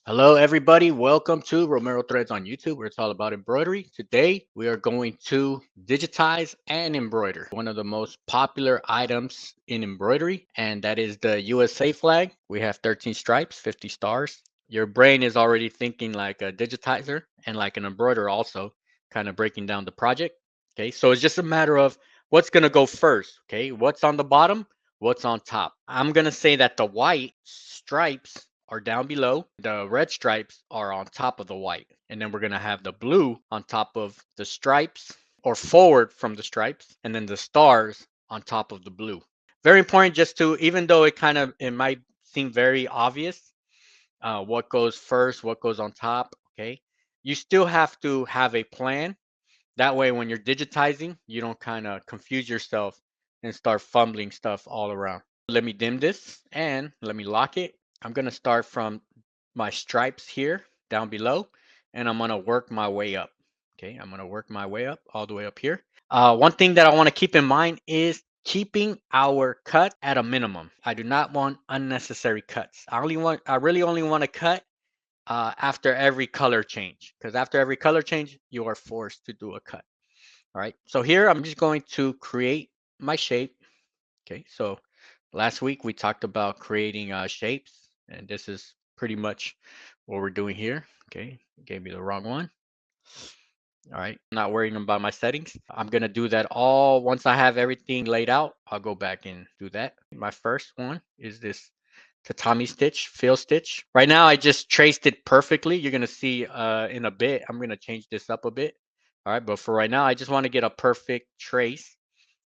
Hello, everybody. Welcome to Romero Threads on YouTube, where it's all about embroidery. Today, we are going to digitize and embroider one of the most popular items in embroidery, and that is the USA flag. We have 13 stripes, 50 stars. Your brain is already thinking like a digitizer and like an embroiderer, also kind of breaking down the project. Okay, so it's just a matter of what's going to go first. Okay, what's on the bottom, what's on top. I'm going to say that the white stripes are down below. The red stripes are on top of the white. And then we're going to have the blue on top of the stripes or forward from the stripes. And then the stars on top of the blue. Very important just to, even though it might seem very obvious, what goes first, what goes on top, okay? You still have to have a plan. That way, when you're digitizing, you don't kind of confuse yourself and start fumbling stuff all around. Let me dim this and let me lock it. I'm going to start from my stripes here down below, and I'm going to work my way up. Okay, I'm going to work my way up all the way up here. One thing that I want to keep in mind is keeping our cut at a minimum. I do not want unnecessary cuts. I really only want to cut after every color change, because after every color change, you are forced to do a cut. All right, so here I'm just going to create my shape. Okay, so last week we talked about creating shapes, and this is pretty much what we're doing here. Okay, gave me the wrong one. All right, not worrying about my settings. I'm gonna do that all once I have everything laid out. I'll go back and do that. My first one is this tatami stitch, fill stitch. Right now I just traced it perfectly. You're gonna see in a bit, I'm gonna change this up a bit. All right, but for right now, I just want to get a perfect trace.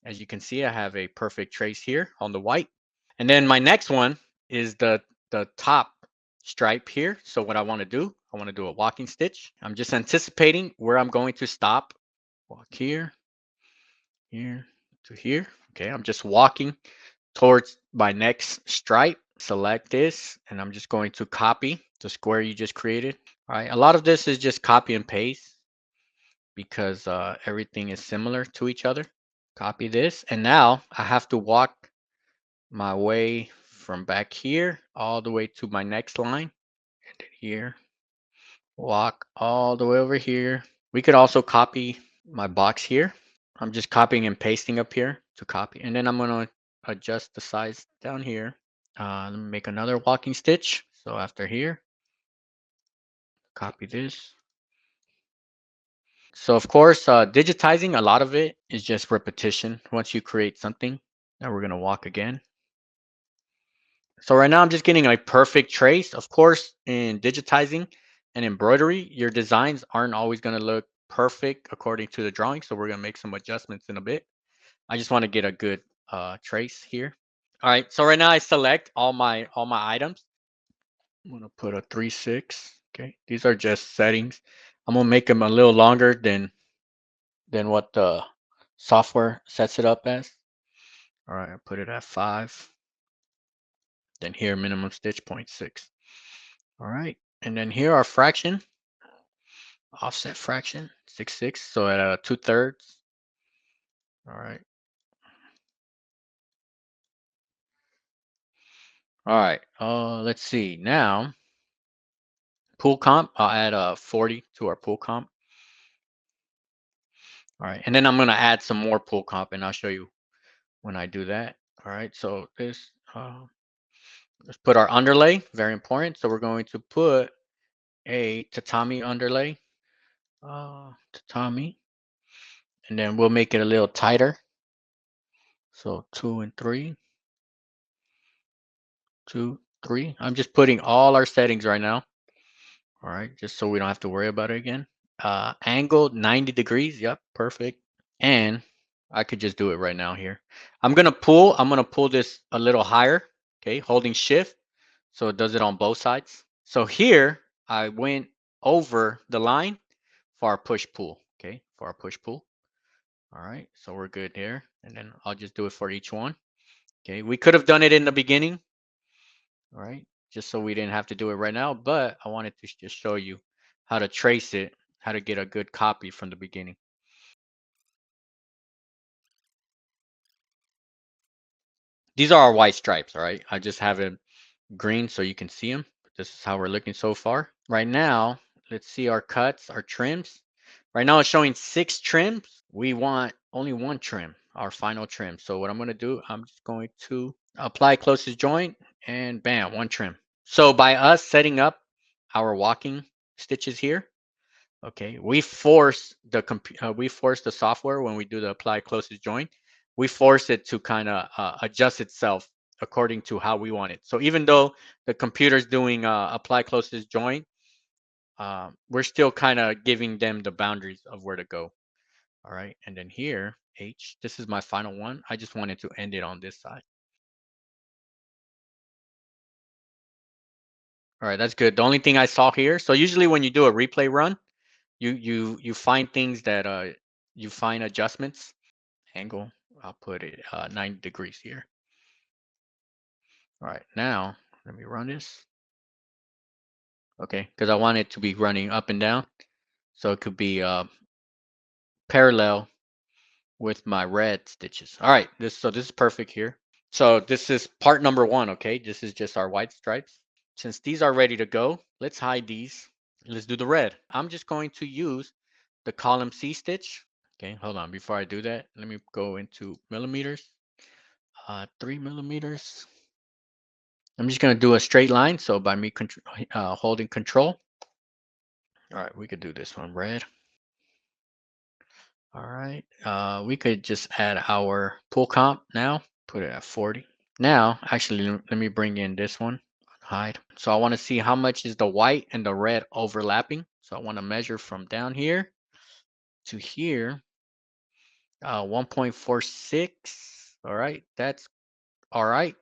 As you can see, I have a perfect trace here on the white. And then my next one is the top stripe here. So what I want to do, I want to do a walking stitch. I'm just anticipating where I'm going to stop. Walk here, here to here. Okay, I'm just walking towards my next stripe. Select this, and I'm just going to copy the square you just created. All right, a lot of this is just copy and paste because everything is similar to each other. Copy this, and now I have to walk my way from back here all the way to my next line. And then here, walk all the way over here. We could also copy my box here. I'm just copying and pasting up here to copy. And then I'm going to adjust the size down here. Let me make another walking stitch. So after here, copy this. So of course, digitizing, a lot of it is just repetition. Once you create something, now we're going to walk again. So right now I'm just getting a perfect trace. Of course, in digitizing and embroidery, your designs aren't always going to look perfect according to the drawing. So we're going to make some adjustments in a bit. I just want to get a good trace here. All right. So right now I select all my items. I'm going to put a 3/6. Okay. These are just settings. I'm going to make them a little longer than what the software sets it up as. All right. I put it at 5. Then here minimum stitch 0.6. All right. And then here our fraction, offset fraction, 6/6. So at 2/3. All right. All right. Let's see. Now, pool comp, I'll add a 40 to our pool comp. All right. And then I'm going to add some more pool comp, and I'll show you when I do that. All right. So this, let's put our underlay. Very important. So we're going to put a tatami underlay. Tatami. And then we'll make it a little tighter. So 2 and 3. 2, 3. I'm just putting all our settings right now. All right, just so we don't have to worry about it again. Angle 90 degrees. Yep, perfect. And I could just do it right now here. I'm gonna pull this a little higher. Okay, holding shift. So it does it on both sides. So here I went over the line for our push pull. Okay, for our push pull. All right, so we're good there. And then I'll just do it for each one. Okay, we could have done it in the beginning. All right, just so we didn't have to do it right now, but I wanted to just show you how to trace it, how to get a good copy from the beginning. These are our white stripes, all right? I just have it green so you can see them. this is how we're looking so far. Right now, let's see our cuts, our trims. Right now it's showing 6 trims. We want only 1 trim, our final trim. So what I'm going to do, I'm just going to apply closest joint and bam, 1 trim. So by us setting up our walking stitches here, okay, we force the software when we do the apply closest joint. We force it to kind of adjust itself according to how we want it. So even though the computer's doing apply closest joint, we're still kind of giving them the boundaries of where to go. All right, and then here, H, this is my final one. I just wanted to end it on this side. All right, that's good. The only thing I saw here, so usually when you do a replay run, you find things that you find adjustments. Angle, I'll put it 90 degrees here. All right, now let me run this. Okay, because I want it to be running up and down, so it could be parallel with my red stitches. All right, this is perfect here. So this is part number 1. Okay, this is just our white stripes. Since these are ready to go, let's hide these. Let's do the red. I'm just going to use the column C stitch. Okay, hold on. Before I do that, let me go into millimeters. 3 millimeters. I'm just going to do a straight line. So by me holding control. All right, we could do this one red. All right, we could just add our pull comp now. Put it at 40. Now, actually, let me bring in this one. Hide. So I want to see how much is the white and the red overlapping. So I want to measure from down here to here. 1.46. All right, that's all right.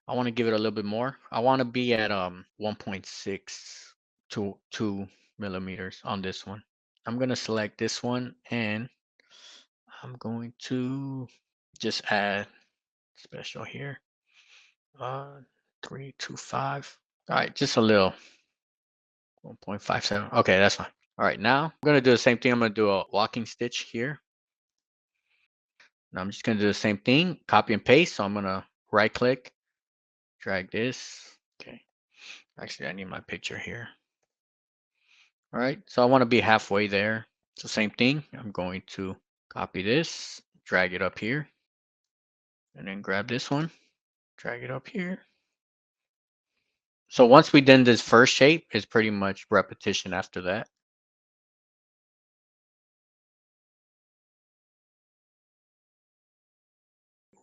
I want to give it a little bit more. I want to be at 1.6 to 2 millimeters on this one. I'm going to select this one and I'm going to just add special here. 325. All right, just a little. 1.57. Okay, that's fine. All right, now I'm going to do the same thing. I'm going to do a walking stitch here. Now I'm just going to do the same thing, copy and paste. So I'm going to right click, drag this. Okay. Actually, I need my picture here. All right, so I want to be halfway there. So same thing. I'm going to copy this, drag it up here, and then grab this one, drag it up here. So once we done this first shape, it's pretty much repetition after that.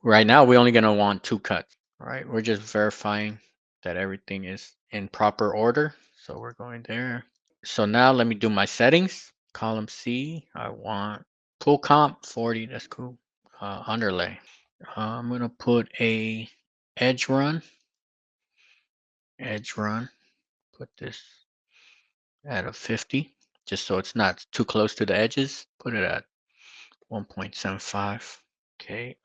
Right now, we're only going to want 2 cuts. All right, we're just verifying that everything is in proper order. So we're going there. So now let me do my settings. Column C, I want pull comp 40. That's cool. Underlay. I'm going to put a edge run. Edge run. Put this at a 50, just so it's not too close to the edges. Put it at 1.75. Okay.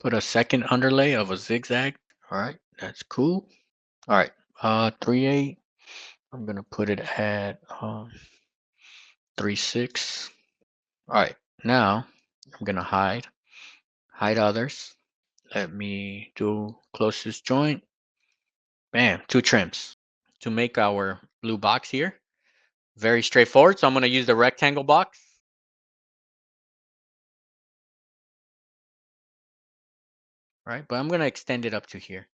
Put a second underlay of a zigzag. All right, that's cool. All right, 3/8. I'm gonna put it at 3/6. All right, now I'm gonna hide others. Let me do closest joint. Bam, 2 trims to make our blue box here. Very straightforward. So I'm gonna use the rectangle box. All right, but I'm gonna extend it up to here.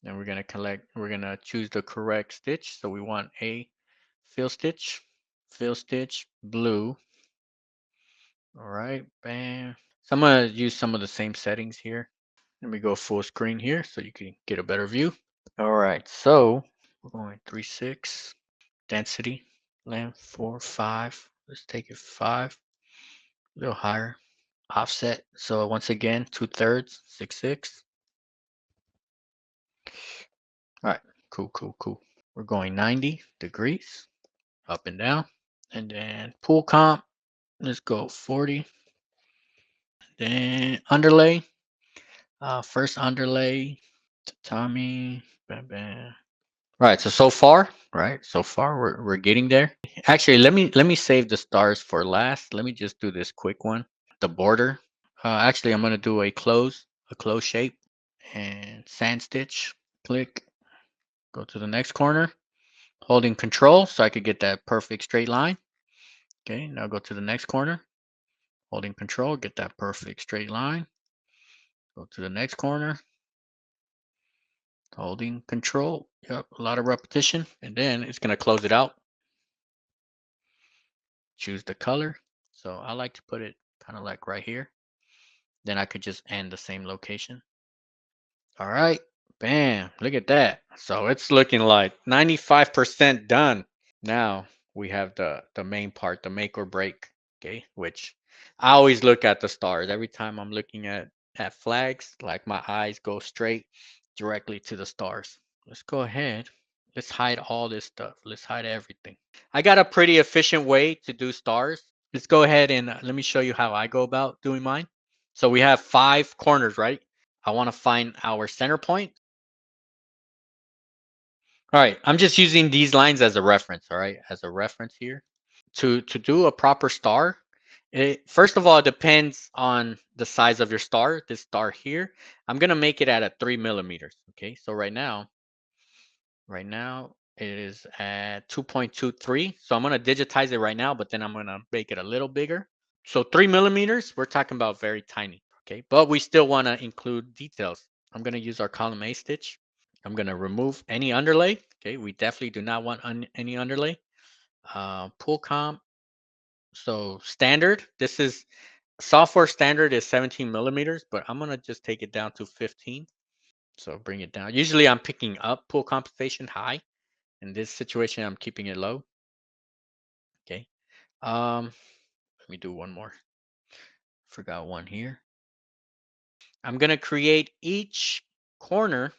Then we're gonna choose the correct stitch. So we want a fill stitch, blue. All right, bam. So I'm gonna use some of the same settings here. Let me go full screen here so you can get a better view. All right, so we're going 3/6, density, length 4, 5. Let's take it 5, a little higher. Offset, so once again, 2/3, 6/6. All right, cool. We're going 90 degrees, up and down. And then pull comp, let's go 40. Then underlay, first underlay, tatami, bam, bam. Right, so far, we're getting there. Actually, let me save the stars for last. Let me just do this quick one. The border. Actually, I'm gonna do a close shape and sand stitch. Click. Go to the next corner, holding control so I could get that perfect straight line. Okay, now go to the next corner, holding control, get that perfect straight line. Go to the next corner, holding control. Yep, a lot of repetition. And then it's going to close it out. Choose the color. So I like to put it kind of like right here. Then I could just end the same location. All right, bam, look at that. So it's looking like 95% done. Now we have the main part, the make or break, okay, which I always look at the stars. Every time I'm looking at flags, like my eyes go straight directly to the stars. Let's go ahead. Let's hide all this stuff. Let's hide everything. I got a pretty efficient way to do stars. Let's go ahead and let me show you how I go about doing mine. So we have 5 corners, right? I want to find our center point. All right, I'm just using these lines as a reference, all right, as a reference here. To do a proper star, first of all, it depends on the size of your star. This star here, I'm gonna make it at a 3 millimeters. Okay, so right now it is at 2.23. So I'm gonna digitize it right now, but then I'm gonna make it a little bigger. So 3 millimeters, we're talking about very tiny. Okay, but we still want to include details. I'm gonna use our column A stitch. I'm gonna remove any underlay. Okay, we definitely do not want any underlay. Pull comp. So standard, this is software standard is 17 millimeters, but I'm gonna just take it down to 15. So bring it down. Usually I'm picking up pull compensation high. In this situation, I'm keeping it low. Okay. Let me do one more. Forgot one here. I'm gonna create each corner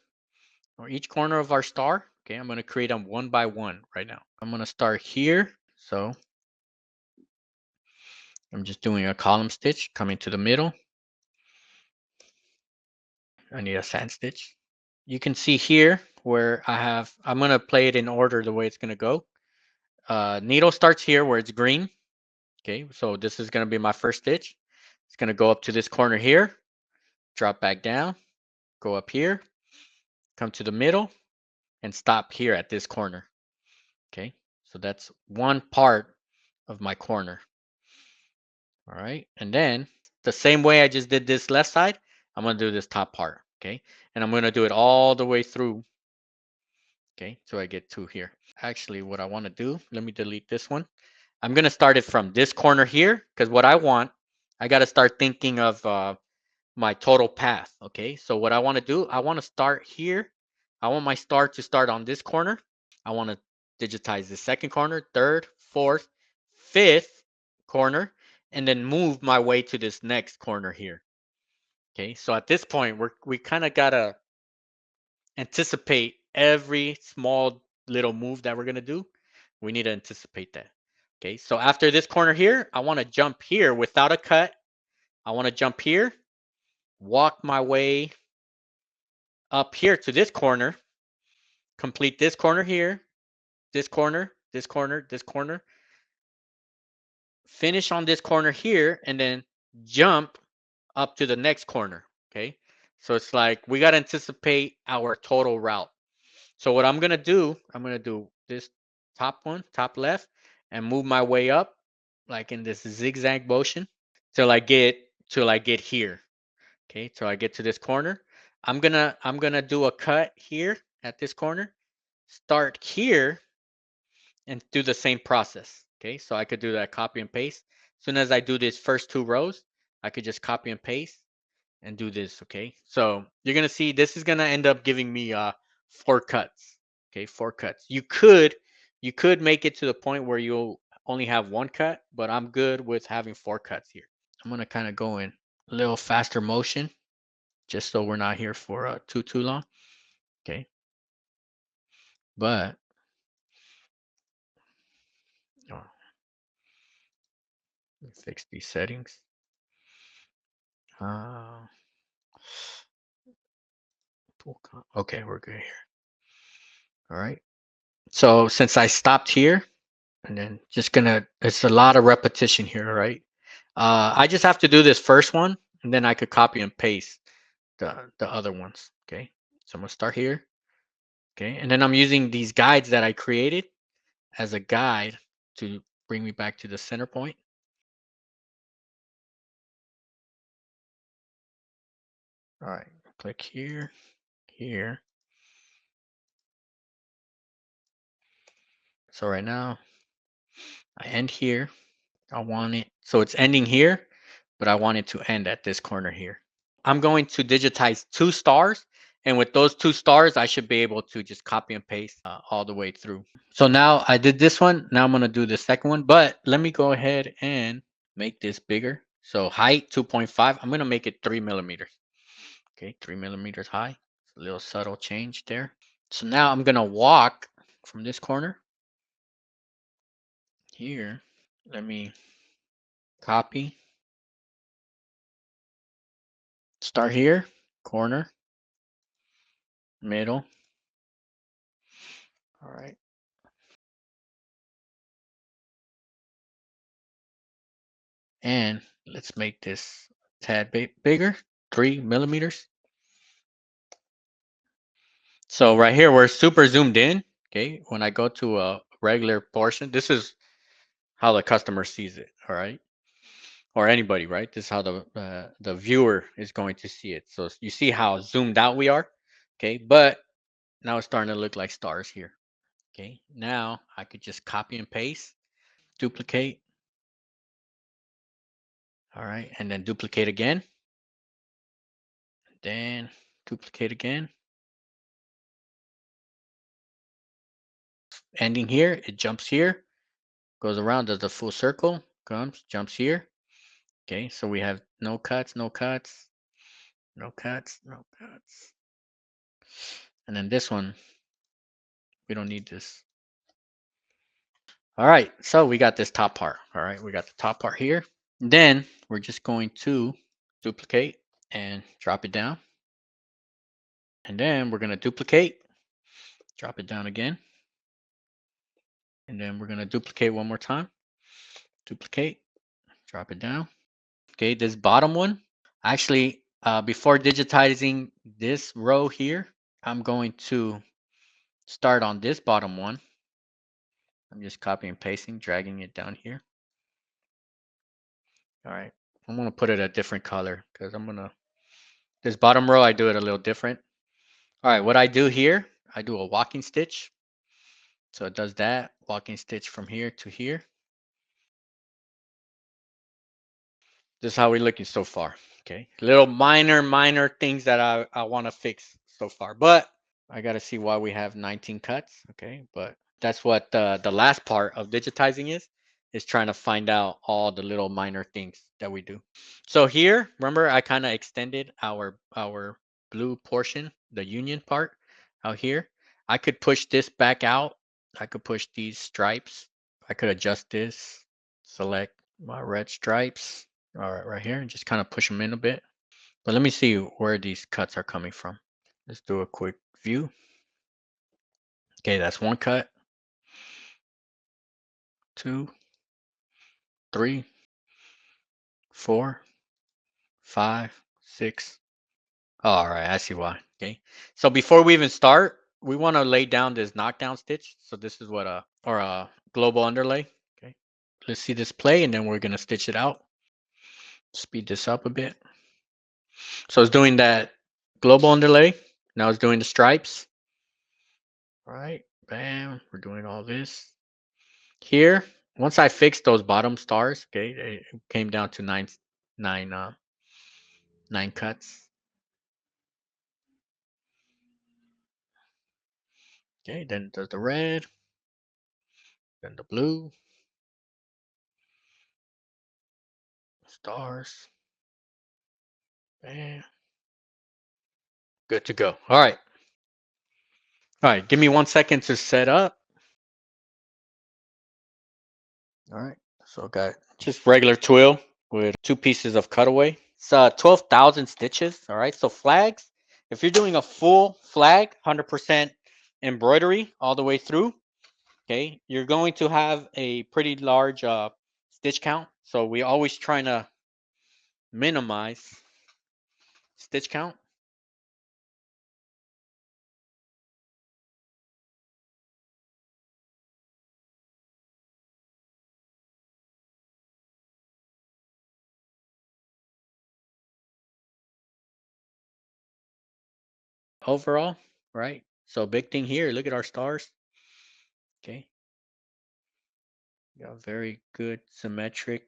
or each corner of our star. Okay, I'm gonna create them one by one right now. I'm gonna start here. So I'm just doing a column stitch coming to the middle. I need a sand stitch. You can see here where I'm going to play it in order the way it's going to go. Needle starts here where it's green. Okay, so this is going to be my first stitch. It's going to go up to this corner here, drop back down, go up here, come to the middle, and stop here at this corner. Okay, so that's one part of my corner. All right, and then the same way I just did this left side, I'm going to do this top part. Okay, and I'm going to do it all the way through. Okay, so I get to here. Actually, what I want to do, let me delete this one. I'm going to start it from this corner here because what I got to start thinking of my total path. Okay, so what I want to do, I want to start here. I want my star to start on this corner. I want to digitize the second corner, third, fourth, fifth corner, and then move my way to this next corner here. Okay, so at this point, we kind of got to anticipate every small little move that we're going to do. We need to anticipate that. Okay, so after this corner here, I want to jump here without a cut. I want to jump here, walk my way up here to this corner, complete this corner here, this corner, this corner, this corner, finish on this corner here, and then jump up to the next corner. Okay, so it's like we got to anticipate our total route. So what I'm gonna do, I'm gonna do this top one, top left, and move my way up, like in this zigzag motion, till I get here. Okay, till I get to this corner. I'm gonna do a cut here at this corner, start here, and do the same process. Okay, so I could do that copy and paste. As soon as I do these first 2 rows, I could just copy and paste and do this. Okay, so you're gonna see this is gonna end up giving me 4 cuts. Okay, 4 cuts. You could make it to the point where you'll only have 1 cut, but I'm good with having 4 cuts here. I'm gonna kind of go in a little faster motion, just so we're not here for too long. Okay, but oh, let me fix these settings. Uh, okay, we're good here. All right. So since I stopped here, and then it's a lot of repetition here, right? I just have to do this first one, and then I could copy and paste the other ones. Okay, so I'm gonna start here, Okay, and then I'm using these guides that I created as a guide to bring me back to the center point. All right, click here, here. So right now I end here. I want it, so it's ending here, but I want it to end at this corner here. I'm going to digitize 2 stars, and with those 2 stars, I should be able to just copy and paste all the way through. So now I did this one. Now I'm going to do the second one, but let me go ahead and make this bigger. So height 2.5. I'm going to make it 3 millimeters. Okay, 3 millimeters high. It's a little subtle change there. So now I'm going to walk from this corner here. Let me copy. Start here, corner, middle. All right. And let's make this a tad bit bigger, 3 millimeters. So right here, we're super zoomed in. Okay, when I go to a regular portion, this is how the customer sees it. All right, or anybody, right? This is how the viewer is going to see it. So you see how zoomed out we are. Okay, but now it's starting to look like stars here. Okay, now I could just copy and paste, duplicate. All right, and then duplicate again. Then duplicate again. Ending here, it jumps here, goes around, does the full circle, comes, jumps here. Okay, so we have no cuts, no cuts, no cuts, no cuts. And then this one, we don't need this. All right, so we got this top part. All right, we got the top part here. Then we're just going to duplicate and drop it down. And then we're going to duplicate, drop it down again. And then we're going to duplicate one more time. Duplicate, drop it down. Okay, this bottom one, actually, before digitizing this row here, I'm going to start on this bottom one. I'm just copying and pasting, dragging it down here. All right, I'm gonna put it a different color because this bottom row, I do it a little different. All right, what I do here, I do a walking stitch. So it does that, walking stitch from here to here. This is how we're looking so far. Okay, little minor things that I want to fix so far, but I got to see why we have 19 cuts. Okay, but that's what the last part of digitizing is trying to find out all the little minor things that we do. So here, remember I kind of extended our blue portion, the union part out here. I could push this back out. I could push these stripes. I could adjust this, select my red stripes. All right, right here, and just kind of push them in a bit. But let me see where these cuts are coming from. Let's do a quick view. Okay, that's one cut, 2, 3, 4, 5, 6. All right, I see why. Okay, so before we even start, we want to lay down this knockdown stitch. So this is what a global underlay. Okay, let's see this play, and then we're gonna stitch it out. Speed this up a bit. So it's doing that global underlay. Now it's doing the stripes. All right, bam. We're doing all this here. Once I fixed those bottom stars, okay, it came down to nine, 9 cuts. Okay, then does the red, then the blue, stars, bam. Good to go. All right. All right, give me 1 second to set up. All right, so I got just regular twill with 2 pieces of cutaway. It's 12,000 stitches. All right, so flags, if you're doing a full flag, 100% embroidery all the way through, okay, you're going to have a pretty large stitch count. So we always trying to minimize stitch count. overall, right? So big thing here, look at our stars. Okay. Got very good symmetric,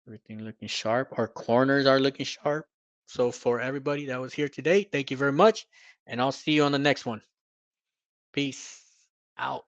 everything looking sharp. Our corners are looking sharp. So for everybody that was here today, thank you very much. And I'll see you on the next one. Peace out.